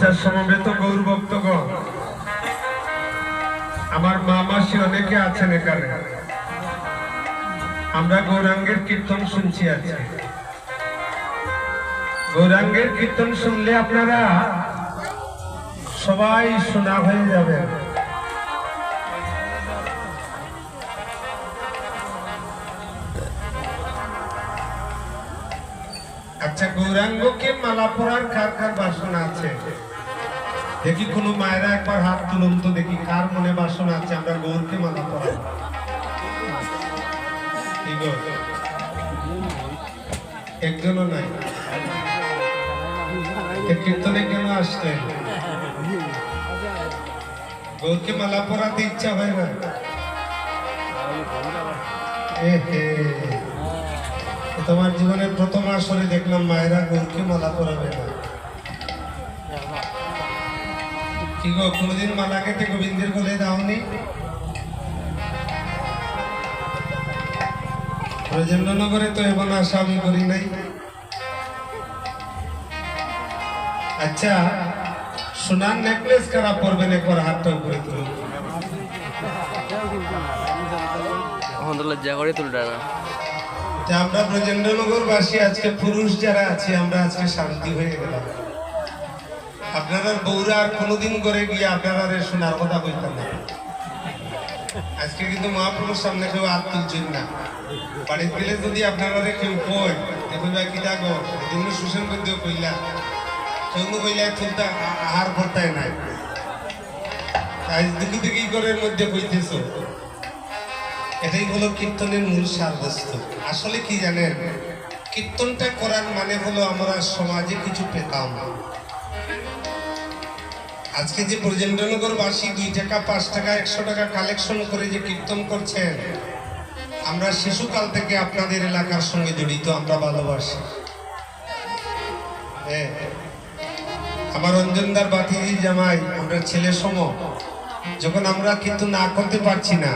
আচ্ছা, সমবেত গৌর ভক্তগণ, আমার মা মাসি অনেকে আছেন এখানে। আমরা গৌরাঙ্গের কীর্তন শুনছি আজকে। গৌরাঙ্গের কীর্তন শুনলে আপনারা সবাই শোনা হয়ে যাবেন। আচ্ছা, গৌরাঙ্গকে মালা পরার কার কার বাসনা আছে? দেখি কোনো মায়েরা একবার হাত তুলুন তো, দেখি কার মনে বাসনা আছে আমরা গৌরকে মালা পরাই। একজনও নাই। কীর্তনে কেন আসলেন? গৌরকে মালা পরাতে ইচ্ছা হয় না? তোমার জীবনের প্রথম আসরে দেখলাম মায়েরা গৌরকে মালা পরাবে না। কি গো, কোনদিন মালা কেটে গোবিন্দের বলে দাওনি? ব্রজেন্দ্রনগরে তো এমন আশা আমি করি নাই। আচ্ছা, সোনার নেকলেস কারা পরবেন একবার হাতটা উপরে তুলুন। আমরা ব্রজেন্দ্রনগর বাসী আজকে পুরুষ যারা আছি আমরা আজকে শান্তি হয়ে গেলাম। আপনারা বউরা আর কোনোদিন করে গিয়ে আপনারা শোনার কথা কইতেন না। আজকে কিন্তু মহাপ্রভুর সামনে কেউ হাত তুলছেন না। বাড়িতে গেলে যদি আপনারা কেউ কই দেখবা কি থাকো এদিন সুসেন করতেও কইলা কেউ কইলা তুলতে আহার ভর্তায় নাই। আজ দুঃখী দেখি ঘরের মধ্যে কইতেছ। এটাই হলো কীর্তনের মূল সারবস্তু। আসলে কি জানেন, কীর্তনটা করার মানে হলো আমরা সমাজে কিছু পেতাম। আজকে যে ব্রজেন্দ্রনগরবাসী 2 টাকা 5 টাকা 100 টাকা কালেকশন করে যে কীর্তন করছেন, আমরা শিশুকাল থেকে আপনাদের এলাকার সঙ্গে জড়িত, আমরা ভালোবাসি। আমার অঞ্জনদার বাতিজি জামাই, আমরা ছেলে সম, যখন আমরা কিন্তু না করতে পারছি না